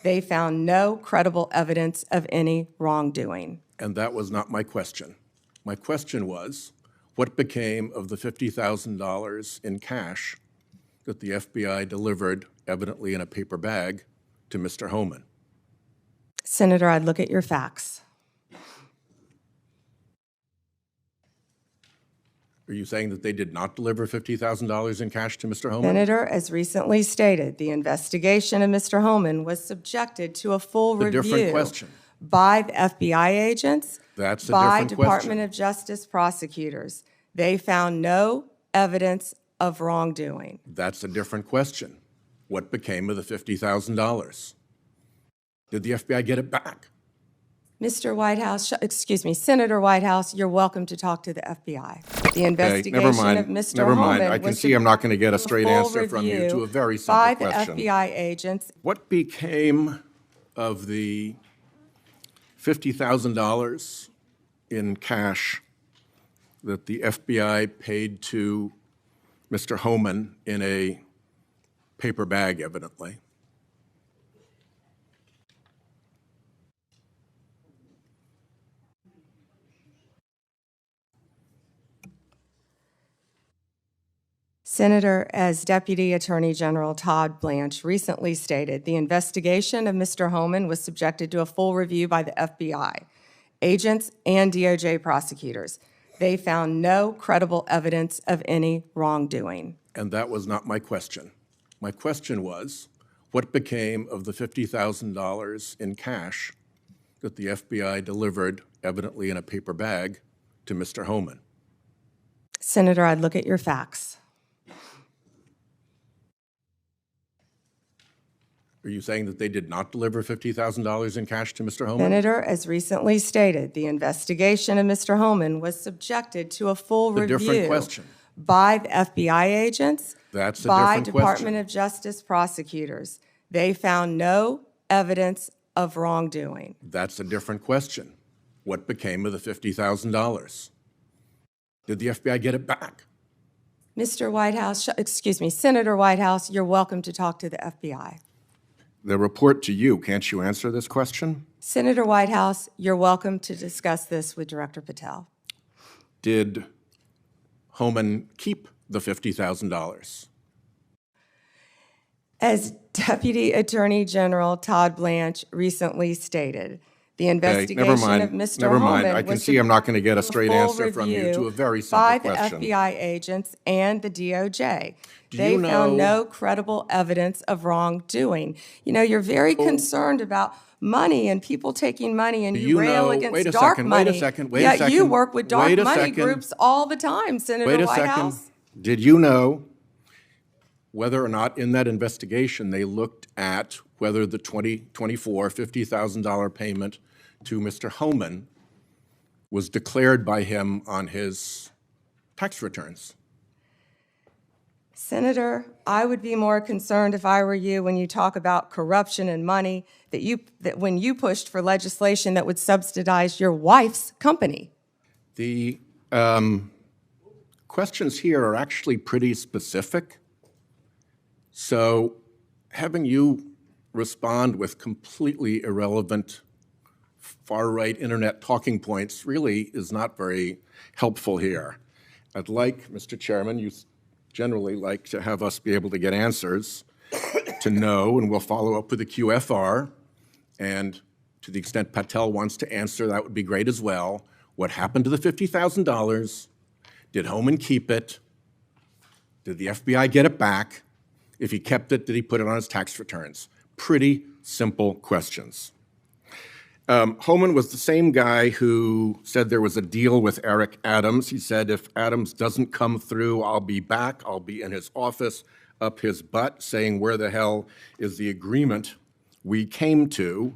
They found no credible evidence of any wrongdoing. And that was not my question. My question was, what became of the $50,000 in cash that the FBI delivered, evidently in a paper bag, to Mr. Homan? Senator, I'd look at your facts. Are you saying that they did not deliver $50,000 in cash to Mr. Homan? Senator, as recently stated, the investigation of Mr. Homan was subjected to a full review different question. by the FBI agents, That's a by different Department question. of Justice prosecutors. They found no evidence of wrongdoing. That's a different question. What became of the $50,000? Did the FBI get it back? Mr. Whitehouse, excuse me, Senator Whitehouse, you're welcome to talk to the FBI. The investigation never mind. of Mr. Never mind. Homan I can was see I'm not going to get a straight full answer from you review to a very simple by question. the FBI agents. What became of the $50,000 in cash that the FBI paid to Mr. Homan in a paper bag, evidently? Senator, as Deputy Attorney General Todd Blanche recently stated, the investigation of Mr. Homan was subjected to a full review by the FBI, agents, and DOJ prosecutors. They found no credible evidence of any wrongdoing. And that was not my question. My question was, what became of the $50,000 in cash that the FBI delivered, evidently in a paper bag, to Mr. Homan? Senator, I'd look at your facts. Are you saying that they did not deliver $50,000 in cash to Mr. Homan? Senator, as recently stated, the investigation of Mr. Homan was subjected to a full review different question. by the FBI agents, That's a by different Department question. of Justice prosecutors. They found no evidence of wrongdoing. That's a different question. What became of the $50,000? Did the FBI get it back? Mr. Whitehouse, excuse me, Senator Whitehouse, you're welcome to talk to the FBI. The report to you, can't you answer this question? Senator Whitehouse, you're welcome to discuss this with Director Patel. Did Homan keep the $50,000? As Deputy Attorney General Todd Blanche recently stated, the investigation of Mr. Never mind. Homan I can was see I'm not going to get a straight full answer from you to a very simple by question. the FBI agents and the DOJ. Do They you found know- no credible evidence of wrongdoing. You know, you're very concerned about money and people taking money, and you rail against wait a dark second, money. wait a second, wait a Yet second. you work with dark Wait a money second. groups all the time, Senator Wait a Whitehouse. second. Did you know whether or not in that investigation they looked at whether the $50,000 payment to Mr. Homan was declared by him on his tax returns? Senator, I would be more concerned if I were you when you talk about corruption and money that when you pushed for legislation that would subsidize your wife's company. The questions here are actually pretty specific. So having you respond with completely irrelevant far-right internet talking points really is not very helpful here. I'd like, Mr. Chairman, you generally like to have us be able to get answers to know, and we'll follow up with the QFR. And to the extent Patel wants to answer, that would be great as well. What happened to the $50,000? Did Homan keep it? Did the FBI get it back? If he kept it, did he put it on his tax returns? Pretty simple questions. Homan was the same guy who said there was a deal with Eric Adams. He said, if Adams doesn't come through, I'll be back. I'll be in his office, up his butt, saying, where the hell is the agreement we came to?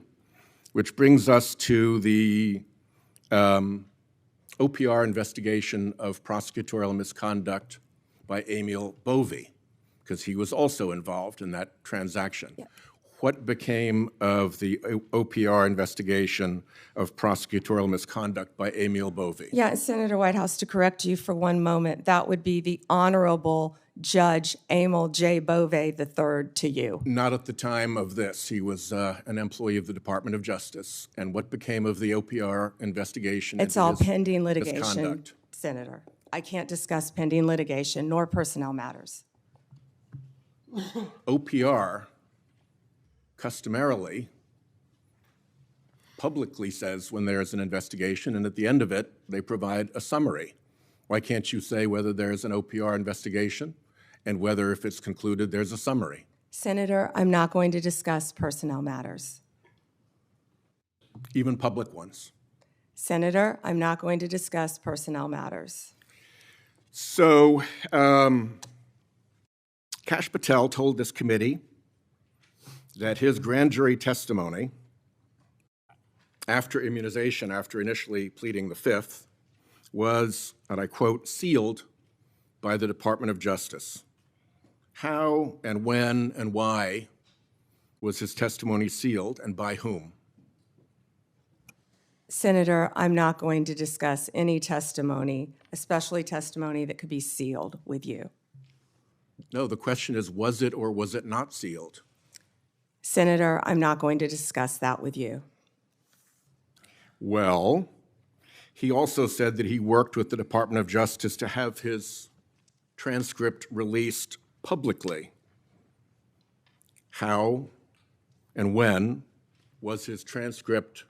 Which brings us to the OPR investigation of prosecutorial misconduct by Emil Bovee, because he was also involved in that transaction. Yeah. what became of the OPR investigation of prosecutorial misconduct by Emil Bovee? Yeah, Senator Whitehouse, to correct you for one moment, that would be the Honorable Judge Emil J. Bovee III to you. Not at the time of this. He was an employee of the Department of Justice. And what became of the OPR investigation? It's into all his pending litigation, misconduct? Senator. I can't discuss pending litigation nor personnel matters. OPR customarily publicly says when there's an investigation, and at the end of it, they provide a summary. Why can't you say whether there's an OPR investigation and whether, if it's concluded, there's a summary? Senator, I'm not going to discuss personnel matters. Even public ones. Senator, I'm not going to discuss personnel matters. So, Kash Patel told this committee that his grand jury testimony after immunization, after initially pleading the Fifth, was, and I quote, sealed by the Department of Justice. How and when and why was his testimony sealed, and by whom? Senator, I'm not going to discuss any testimony, especially testimony that could be sealed with you. No, the question is, was it or was it not sealed? Senator, I'm not going to discuss that with you. Well, he also said that he worked with the Department of Justice to have his transcript released publicly. How and when was his transcript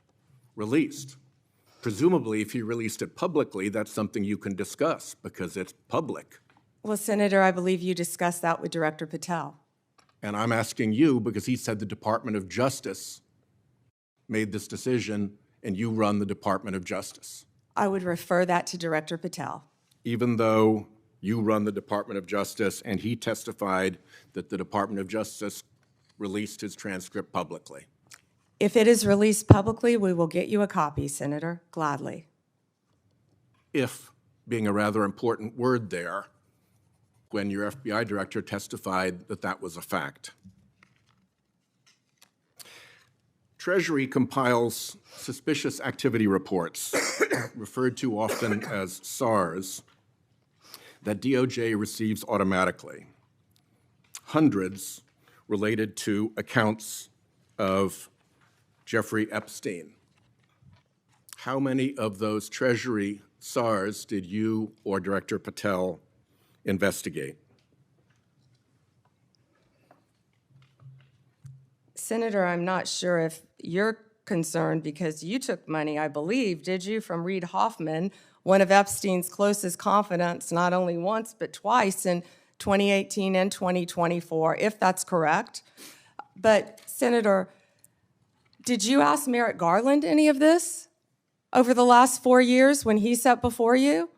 released? Presumably, if he released it publicly, that's something you can discuss because it's public. Well, Senator, I believe you discussed that with Director Patel. And I'm asking you because he said the Department of Justice made this decision and you run the Department of Justice. I would refer that to Director Patel. Even though you run the Department of Justice and he testified that the Department of Justice released his transcript publicly. If it is released publicly, we will get you a copy, Senator, gladly. If being a rather important word there, when your FBI director testified that that was a fact. Treasury compiles suspicious activity reports, referred to often as SARs, that DOJ receives automatically. Hundreds related to accounts of Jeffrey Epstein. How many of those Treasury SARs did you or Director Patel investigate? Senator, I'm not sure if you're concerned because you took money, I believe, did you, from Reid Hoffman, one of Epstein's closest confidants, not only once but twice in 2018 and 2024, if that's correct. But, Senator, did you ask Merrick Garland any of this over the last 4 years when he sat before you?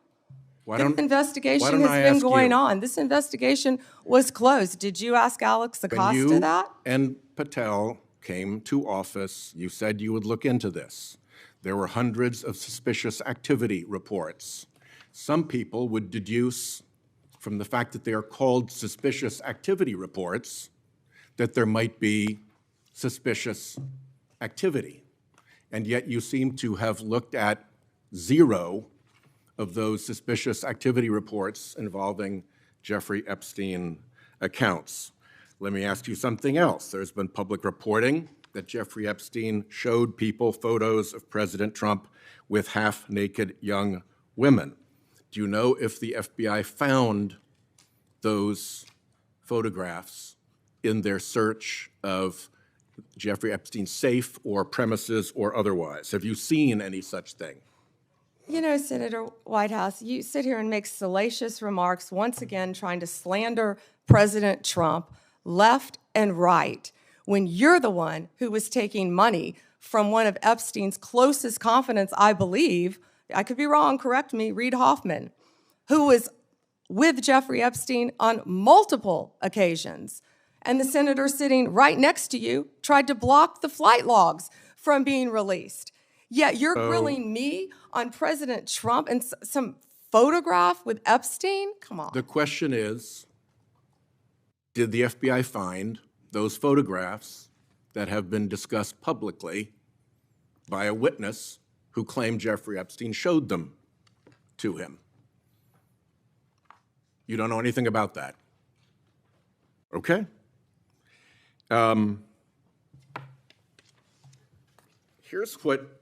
This investigation has been going on. This investigation was closed. Did you ask Alex Acosta that? And Patel came to office, you said you would look into this. There were hundreds of suspicious activity reports. Some people would deduce from the fact that they are called suspicious activity reports that there might be suspicious activity. And yet you seem to have looked at zero of those suspicious activity reports involving Jeffrey Epstein accounts. Let me ask you something else. There's been public reporting that Jeffrey Epstein showed people photos of President Trump with half-naked young women. Do you know if the FBI found those photographs in their search of Jeffrey Epstein's safe or premises or otherwise? Have you seen any such thing? You know, Senator Whitehouse, you sit here and make salacious remarks, once again trying to slander President Trump left and right, when you're the one who was taking money from one of Epstein's closest confidants, I believe, I could be wrong, correct me, Reid Hoffman, who was with Jeffrey Epstein on multiple occasions. And the senator sitting right next to you tried to block the flight logs from being released. Yet you're grilling me on President Trump and some photograph with Epstein? Come on. The question is, did the FBI find those photographs that have been discussed publicly by a witness who claimed Jeffrey Epstein showed them to him. You don't know anything about that? Okay. Here's what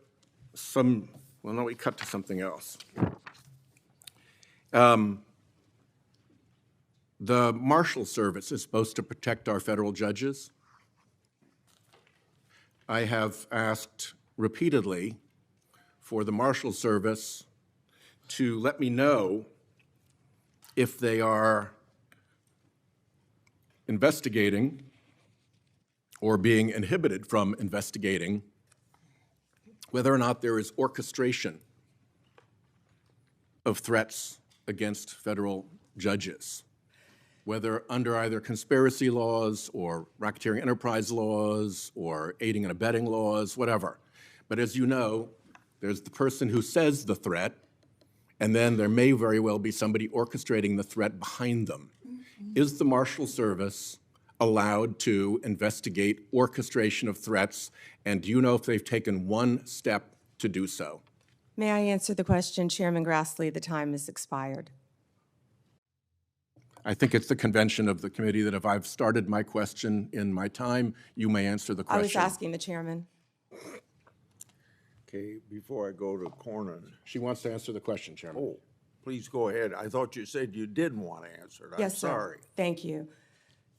well, no, we cut to something else. The Marshal Service is supposed to protect our federal judges. I have asked repeatedly for the Marshal Service to let me know if they are investigating or being inhibited from investigating whether or not there is orchestration of threats against federal judges, whether under either conspiracy laws or racketeering enterprise laws or aiding and abetting laws, whatever. But as you know, there's the person who says the threat, and then there may very well be somebody orchestrating the threat behind them. Is the Marshal Service allowed to investigate orchestration of threats, and do you know if they've taken one step to do so? May I answer the question, Chairman Grassley? The time has expired. I think it's the convention of the committee that if I've started my question in my time, you may answer the question. I was asking the chairman. Okay, before I go to Cornyn. She wants to answer the question, Chairman. Oh, please go ahead. I thought you said you didn't want to answer it. Yes, sir. I'm sorry. Thank you.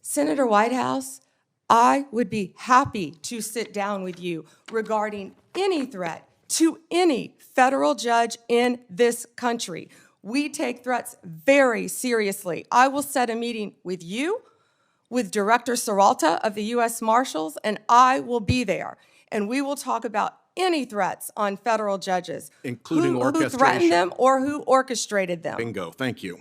Senator Whitehouse, I would be happy to sit down with you regarding any threat to any federal judge in this country. We take threats very seriously. I will set a meeting with you, with Director Seralta of the U.S. Marshals, and I will be there. And we will talk about any threats on federal judges, including who orchestration. threatened them or who orchestrated them. Bingo. Thank you.